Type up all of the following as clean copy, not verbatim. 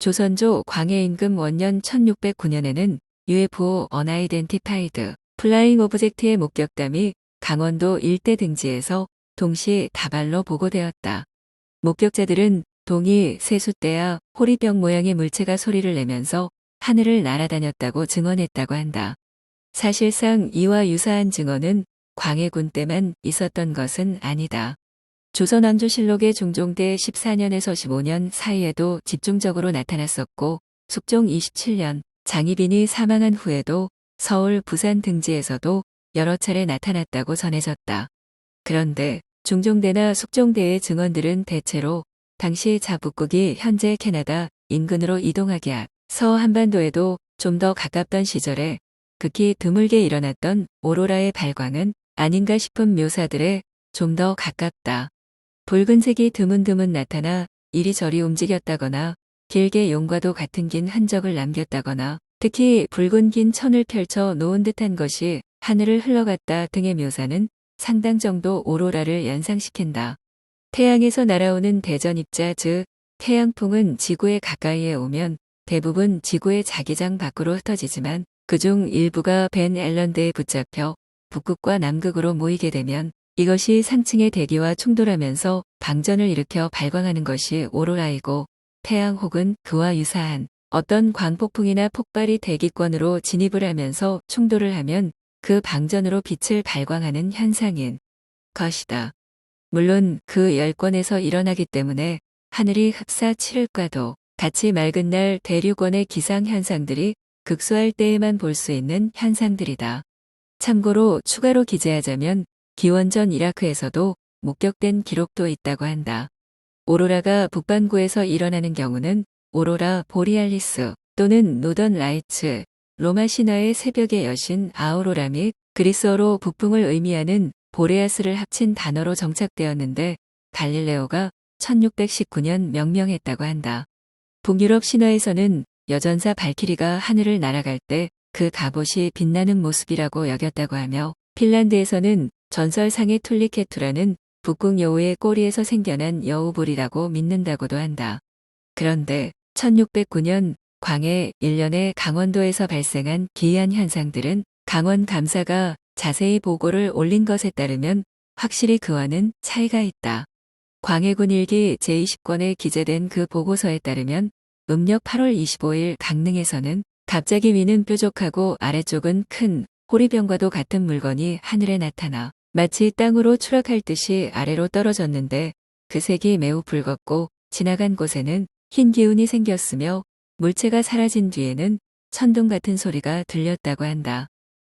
조선조 광해임금 원년 1609년에는 UFO Unidentified Flying Object의 목격담이 강원도 일대 등지에서 동시 다발로 보고되었다. 목격자들은 동이 세숫대야 호리병 모양의 물체가 소리를 내면서 하늘을 날아다녔다고 증언했다고 한다. 사실상 이와 유사한 증언은 광해군 때만 있었던 것은 아니다. 조선왕조실록의 중종대 14년에서 15년 사이에도 집중적으로 나타났었고 숙종 27년 장희빈이 사망한 후에도 서울, 부산 등지에서도 여러 차례 나타났다고 전해졌다. 그런데 중종대나 숙종대의 증언들은 대체로 당시 자북국이 현재 캐나다 인근으로 이동하기 앞서 한반도에도 좀 더 가깝던 시절에 극히 드물게 일어났던 오로라의 발광은 아닌가 싶은 묘사들에 좀 더 가깝다. 붉은색이 드문드문 나타나 이리저리 움직였다거나 길게 용과도 같은 긴 흔적을 남겼다거나 특히 붉은 긴 천을 펼쳐 놓은 듯한 것이 하늘을 흘러갔다 등의 묘사는 상당 정도 오로라를 연상시킨다. 태양에서 날아오는 대전 입자 즉 태양풍은 지구에 가까이에 오면 대부분 지구의 자기장 밖으로 흩어지지만 그중 일부가 벤 앨런드에 붙잡혀 북극과 남극으로 모이게 되면 이것이 상층의 대기와 충돌하면서 방전을 일으켜 발광하는 것이 오로라이고 태양 혹은 그와 유사한 어떤 광폭풍이나 폭발이 대기권으로 진입을 하면서 충돌을 하면 그 방전으로 빛을 발광하는 현상인 것이다. 물론 그 10권에서 일어나기 때문에 하늘이 흡사치를과도 같이 맑은 날 대륙원의 기상현상들이 극소할 때에만 볼 수 있는 현상들이다. 참고로 추가로 기재하자면 기원전 이라크에서도 목격된 기록도 있다고 한다. 오로라가 북반구에서 일어나는 경우는 오로라 보리알리스 또는 노던 라이츠, 로마 신화의 새벽의 여신 아우로라 및 그리스어로 북풍을 의미하는 보레아스를 합친 단어로 정착되었는데 갈릴레오가 1619년 명명했다고 한다. 북유럽 신화에서는 여전사 발키리가 하늘을 날아갈 때 그 갑옷이 빛나는 모습이라고 여겼다고 하며 핀란드에서는 전설상의 툴리케투라는 북극 여우의 꼬리에서 생겨난 여우볼이라고 믿는다고도 한다. 그런데 1609년 광해 1년에 강원도에서 발생한 기이한 현상들은 강원 감사가 자세히 보고를 올린 것에 따르면 확실히 그와는 차이가 있다. 광해군 일기 제20권에 기재된 그 보고서에 따르면 음력 8월 25일 강릉에서는 갑자기 위는 뾰족하고 아래쪽은 큰 호리병과도 같은 물건이 하늘에 나타나 마치 땅으로 추락할 듯이 아래로 떨어졌는데 그 색이 매우 붉었고 지나간 곳에는 흰 기운이 생겼으며 물체가 사라진 뒤에는 천둥 같은 소리가 들렸다고 한다.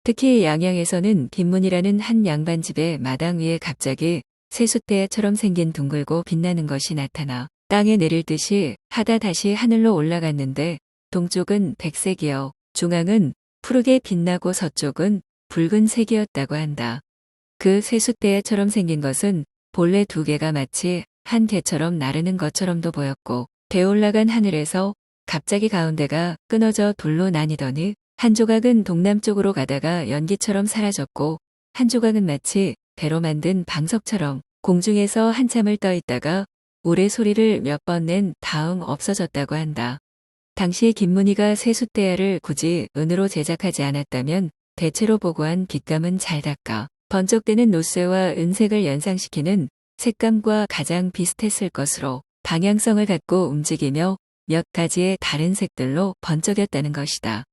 특히 양양에서는 빈문이라는 한 양반집의 마당 위에 갑자기 세숫대야처럼 생긴 둥글고 빛나는 것이 나타나 땅에 내릴 듯이 하다 다시 하늘로 올라갔는데 동쪽은 백색이요 중앙은 푸르게 빛나고 서쪽은 붉은색이었다고 한다. 그 세숫대야처럼 생긴 것은 본래 2개가 마치 한 개처럼 나르는 것처럼도 보였고 되올라간 하늘에서 갑자기 가운데가 끊어져 둘로 나뉘더니 한 조각은 동남쪽으로 가다가 연기처럼 사라졌고 한 조각은 마치 배로 만든 방석처럼 공중에서 한참을 떠 있다가 우레 소리를 몇 번 낸 다음 없어졌다고 한다. 당시 김문희가 세숫대야를 굳이 은으로 제작하지 않았다면 대체로 보고한 빛감은 잘 닦아 번쩍대는 노쇠와 은색을 연상시키는 색감과 가장 비슷했을 것으로 방향성을 갖고 움직이며 몇 가지의 다른 색들로 번쩍였다는 것이다.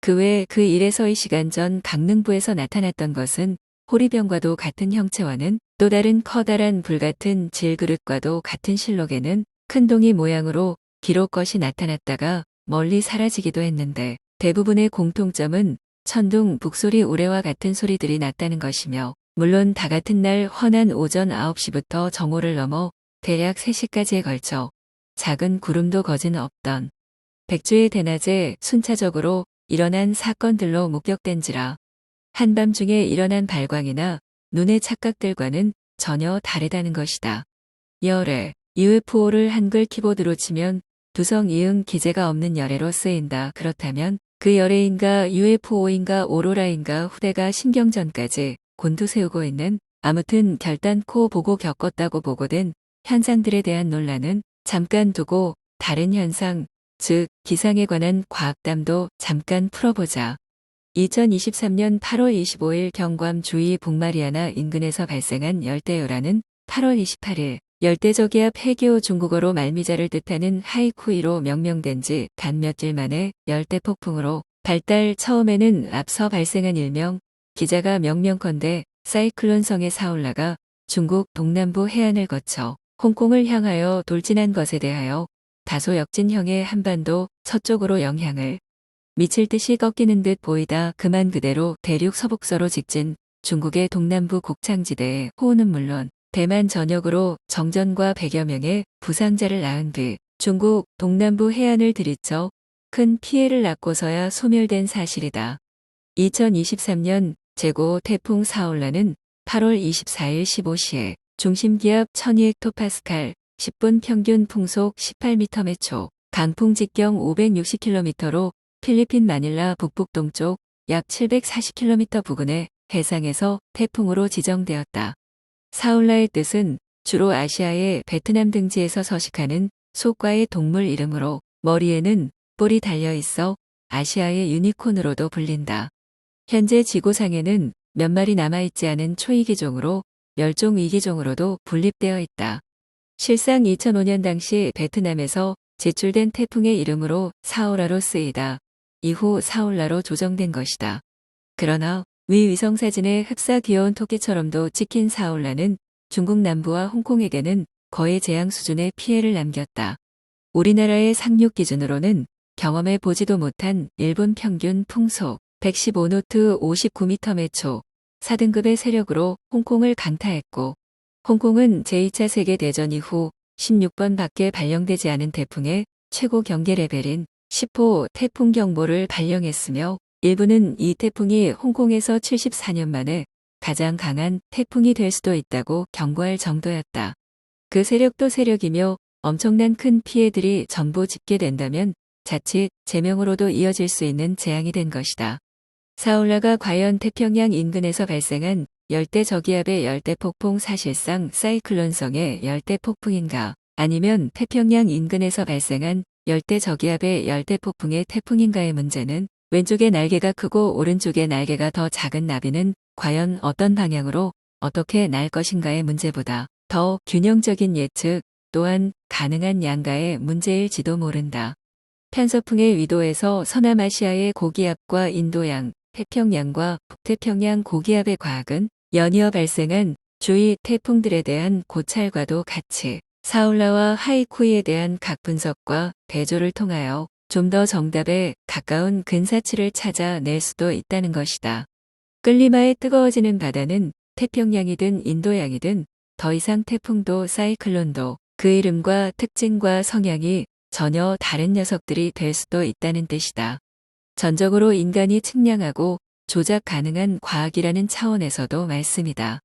그 외 그 1에서의 시간 전 강릉부에서 나타났던 것은 호리병과도 같은 형체와는 또 다른 커다란 불같은 질그릇과도 같은 실록에는 큰 동이 모양으로 기록것이 나타났다가 멀리 사라지기도 했는데 대부분의 공통점은 천둥, 북소리, 우레와 같은 소리들이 났다는 것이며 물론 다 같은 날 환한 오전 9시부터 정오를 넘어 대략 3시까지에 걸쳐 작은 구름도 거진 없던 백주의 대낮에 순차적으로 일어난 사건들로 목격된지라 한밤중에 일어난 발광이나 눈의 착각들과는 전혀 다르다는 것이다. 열애, UFO를 한글 키보드로 치면 두성 이응 기재가 없는 열애로 쓰인다. 그렇다면 그 열애인가 UFO인가 오로라인가 후대가 신경전까지 곤두세우고 있는 아무튼 결단코 보고 겪었다고 보고된 현상들에 대한 논란은 잠깐 두고 다른 현상, 즉 기상에 관한 과학담도 잠깐 풀어보자. 2023년 8월 25일 경괌 주위 북마리아나 인근에서 발생한 열대요라는 8월 28일 열대저기압 해교 중국어로 말미잘을 뜻하는 하이쿠이로 명명된 지 단 며칠 만에 열대폭풍으로 발달. 처음에는 앞서 발생한 일명 기자가 명명컨대 사이클론성의 사울라가 중국 동남부 해안을 거쳐 홍콩을 향하여 돌진한 것에 대하여 다소 역진형의 한반도 서쪽으로 영향을 미칠 듯이 꺾이는 듯 보이다 그만 그대로 대륙 서북서로 직진 중국의 동남부 곡창지대에 호우는 물론 대만 전역으로 정전과 100여 명의 부상자를 낳은 뒤 중국 동남부 해안을 들이쳐 큰 피해를 낳고서야 소멸된 사실이다. 2023년 제9호 태풍 사울라는 8월 24일 15시에 중심기압 1200헥토파스칼, 10분 평균 풍속 18m/초, 강풍 직경 560km로 필리핀 마닐라 북북동쪽 약 740km 부근의 해상에서 태풍으로 지정되었다. 사울라의 뜻은 주로 아시아의 베트남 등지에서 서식하는 속과의 동물 이름으로 머리에는 뿔이 달려 있어 아시아의 유니콘으로도 불린다. 현재 지구상에는 몇 마리 남아있지 않은 초위기종으로 멸종위기종으로도 분립되어 있다. 실상 2005년 당시 베트남에서 제출된 태풍의 이름으로 사오라로 쓰이다 이후 사울라로 조정된 것이다. 그러나 위 위성사진의 흡사 귀여운 토끼처럼도 찍힌 사울라는 중국 남부와 홍콩에게는 거의 재앙 수준의 피해를 남겼다. 우리나라의 상륙 기준으로는 경험해 보지도 못한 일본 평균 풍속 115노트 59m/초 4등급의 세력으로 홍콩을 강타했고 홍콩은 제2차 세계대전 이후 16번 밖에 발령되지 않은 태풍의 최고 경계 레벨인 10호 태풍 경보를 발령했으며 일부는 이 태풍이 홍콩에서 74년 만에 가장 강한 태풍이 될 수도 있다고 경고할 정도였다. 그 세력도 세력이며 엄청난 큰 피해들이 전부 집계된다면 자칫 제명으로도 이어질 수 있는 재앙이 된 것이다. 사울라가 과연 태평양 인근에서 발생한 열대저기압의 열대폭풍 사실상 사이클론성의 열대폭풍인가 아니면 태평양 인근에서 발생한 열대저기압의 열대폭풍의 태풍인가의 문제는 왼쪽의 날개가 크고 오른쪽의 날개가 더 작은 나비는 과연 어떤 방향으로 어떻게 날 것인가의 문제보다 더 균형적인 예측 또한 가능한 양가의 문제일지도 모른다. 편서풍의 위도에서 서남아시아의 고기압과 인도양, 태평양과 북태평양 고기압의 과학은 연이어 발생한 주위 태풍들에 대한 고찰과도 같이 사울라와 하이쿠이에 대한 각 분석과 대조를 통하여 좀 더 정답에 가까운 근사치를 찾아낼 수도 있다는 것이다. 끌리마에 뜨거워지는 바다는 태평양이든 인도양이든 더 이상 태풍도 사이클론도 그 이름과 특징과 성향이 전혀 다른 녀석들이 될 수도 있다는 뜻이다. 전적으로 인간이 측량하고 조작 가능한 과학이라는 차원에서도 말씀이다.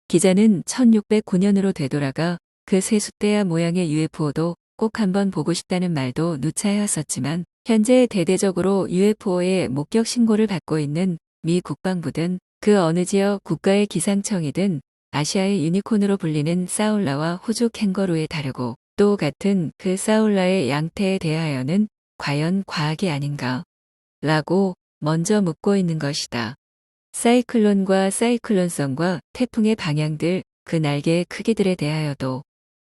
기자는 1609년으로 되돌아가 그 세숫대야 모양의 UFO도 꼭 한번 보고 싶다는 말도 누차해왔었지만 현재 대대적으로 UFO의 목격 신고를 받고 있는 미 국방부든 그 어느 지역 국가의 기상청이든 아시아의 유니콘으로 불리는 사울라와 호주 캥거루에 다르고 또 같은 그 사울라의 양태에 대하여는 과연 과학이 아닌가? 라고 먼저 묻고 있는 것이다. 사이클론과 사이클론성과 태풍의 방향들, 그 날개의 크기들에 대하여도